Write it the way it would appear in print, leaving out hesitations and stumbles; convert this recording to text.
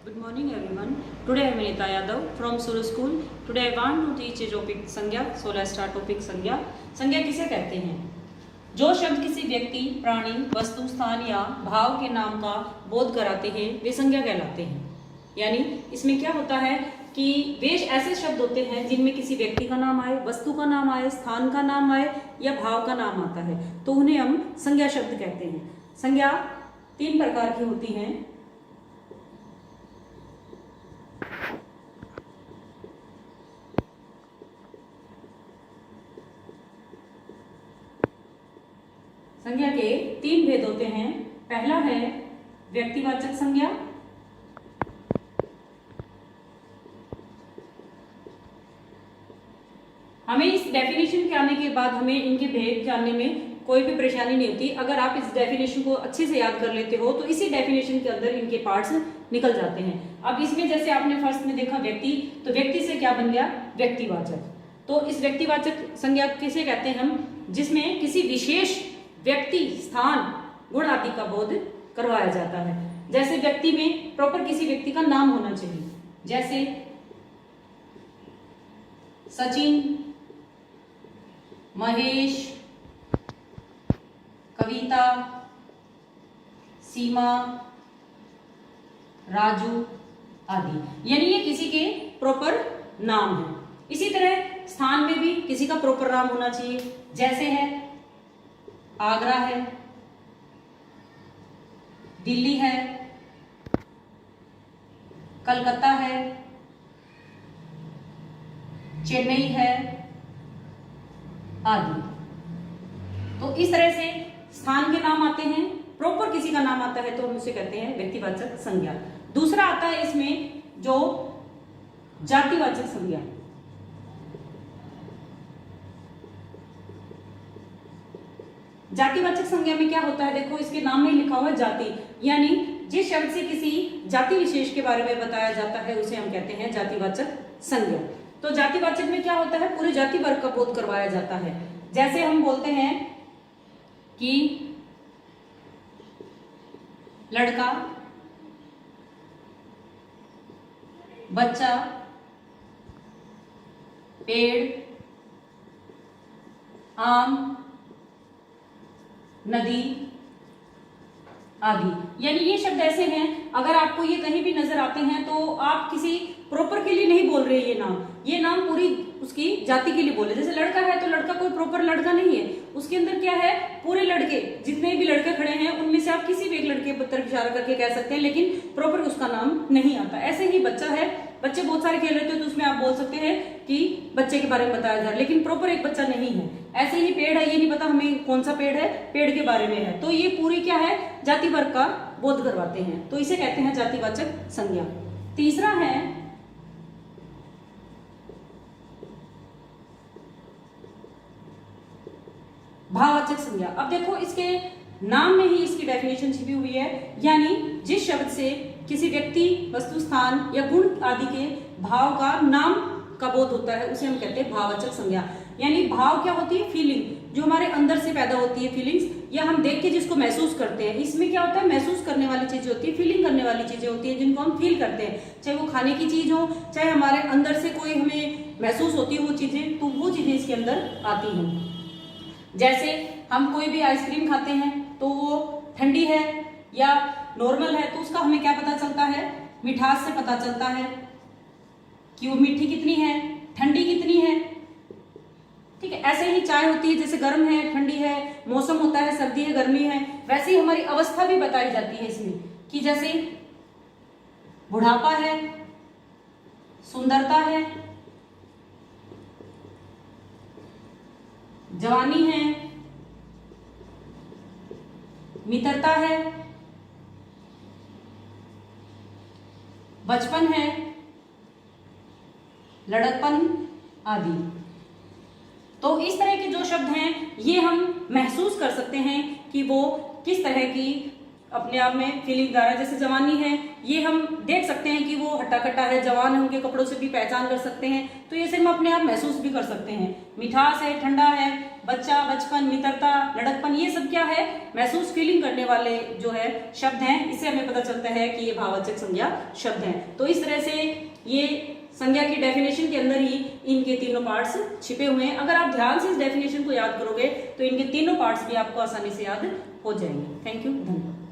Good morning everyone. Today I am Anita Yadav from Suru School. Today I want to teach a topic संज्ञा. So let's start topic संज्ञा. संज्ञा किसे कहते हैं? जो शब्द किसी व्यक्ति, प्राणी, वस्तु, स्थान या भाव के नाम का बोध कराते हैं वे संज्ञा कहलाते हैं। यानी इसमें क्या होता है कि वे ऐसे शब्द होते हैं जिनमें किसी व्यक्ति का नाम आए, वस्तु का नाम आए, स्थान का नाम आए या भाव का नाम आता है तो उन्हें हम संज्ञा शब्द कहते हैं। संज्ञा 3 प्रकार की होती हैं। संज्ञा के 3 भेद होते हैं। पहला है व्यक्तिवाचक संज्ञा, हमें इस डेफिनेशन के आने के बाद हमें इनके भेद जानने में कोई भी परेशानी नहीं होती। अगर आप इस डेफिनेशन को अच्छे से याद कर लेते हो तो इसी डेफिनेशन के अंदर इनके पार्ट्स निकल जाते हैं। अब इसमें जैसे आपने फर्स्ट में देखा व्यक्ति, तो व्यक्ति से क्या बन गया? व्यक्तिवाचक। तो इस व्यक्तिवाचक संज्ञा किसे कहते हैं हम? जिसमें किसी विशेष व्यक्ति, स्थान, गुण आदि का बोध करवाया जाता है। जैसे व्यक्ति में प्रॉपर किसी व्यक्ति का नाम होना चाहिए, जैसे सचिन, महेश, कविता, सीमा, राजू आदि, यानी ये किसी के प्रॉपर नाम है। इसी तरह स्थान में भी किसी का प्रॉपर नाम होना चाहिए, जैसे है आगरा है, दिल्ली है, कलकत्ता है, चेन्नई है आदि। तो इस तरह से स्थान के नाम आते हैं, प्रॉपर किसी का नाम आता है तो हम उसे कहते हैं व्यक्तिवाचक संज्ञा। दूसरा आता है इसमें जो जातिवाचक संज्ञा। जातिवाचक संज्ञा में क्या होता है? देखो इसके नाम में लिखा हुआ है जाति, यानी जिस शब्द से किसी जाति विशेष के बारे में बताया जाता है उसे हम कहते हैं जातिवाचक संज्ञा। तो जातिवाचक में क्या होता है? पूरे जाति वर्ग का बोध करवाया जाता है। जैसे हम बोलते हैं कि लड़का, बच्चा, पेड़, आम, नदी आदि। यानी ये शब्द ऐसे हैं, अगर आपको ये कहीं भी नजर आते हैं तो आप किसी प्रॉपर के लिए नहीं बोल रहे ये नाम पूरी उसकी जाति के लिए बोले। जैसे लड़का है तो लड़का कोई प्रॉपर लड़का नहीं है, उसके अंदर क्या है? पूरे लड़के, जितने भी लड़के खड़े हैं उनमें से आप किसी भी एक लड़के पर तरफ इशारा करके कह सकते हैं, लेकिन प्रॉपर उसका नाम नहीं आता। ऐसे ही बच्चा है, बच्चे बहुत सारे खेल रहे थे तो उसमें आप बोल सकते हैं कि बच्चे के बारे में बताया जा रहा है, लेकिन प्रॉपर एक बच्चा नहीं है। ऐसे ही पेड़ है, ये नहीं पता हमें कौन सा पेड़ है, पेड़ के बारे में है, तो ये पूरी क्या है? जाति वर्ग का बोध करवाते हैं, तो इसे कहते हैं जातिवाचक संज्ञा। तीसरा है भाववाचक संज्ञा। अब देखो इसके नाम में ही इसकी डेफिनेशन छिपी हुई है, यानी जिस शब्द से किसी व्यक्ति, वस्तु, स्थान या गुण आदि के भाव का नाम का बोध होता है उसे हम कहते हैं भाववाचक संज्ञा। यानी भाव क्या होती है? फीलिंग, जो हमारे अंदर से पैदा होती है, फीलिंग्स, या हम देख के जिसको महसूस करते हैं। इसमें क्या होता है? महसूस करने वाली चीजें होती है, फीलिंग करने वाली चीजें होती है, जिनको हम फील करते हैं, चाहे वो खाने की चीज हो, चाहे हमारे अंदर से कोई हमें महसूस होती है वो चीजें, तो वो चीजें इसके अंदर आती हैं। जैसे हम कोई भी आइसक्रीम खाते हैं तो वो ठंडी है या नॉर्मल है, तो उसका हमें क्या पता चलता है? मिठास से पता चलता है कि वो मीठी कितनी है, ठंडी कितनी है। ठीक है, ऐसे ही चाय होती है, जैसे गर्म है, ठंडी है, मौसम होता है, सर्दी है, गर्मी है, वैसे ही हमारी अवस्था भी बताई जाती है इसमें, कि जैसे बुढ़ापा है, सुंदरता है, जवानी है, मित्रता है, बचपन है, लड़कपन आदि। तो इस तरह के जो शब्द हैं ये हम महसूस कर सकते हैं कि वो किस तरह की अपने आप में फीलिंग आ रहा है। जैसे जवानी है, ये हम देख सकते हैं कि वो हट्टा कट्टा है, जवान है, उनके कपड़ों से भी पहचान कर सकते हैं। तो ये सिर्फ हम अपने आप महसूस भी कर सकते हैं। मिठास है, ठंडा है, बच्चा, बचपन, मित्रता, लड़कपन, ये सब क्या है, महसूस फीलिंग करने वाले जो है शब्द हैं। इससे हमें पता चलता है कि ये भाववाचक संज्ञा शब्द हैं। तो इस तरह से ये संज्ञा की डेफिनेशन के अंदर ही इनके तीनों पार्ट्स छिपे हुए हैं। अगर आप ध्यान से इस डेफिनेशन को याद करोगे तो इनके तीनों पार्ट्स भी आपको आसानी से याद हो जाएंगे। थैंक यू, धन्यवाद।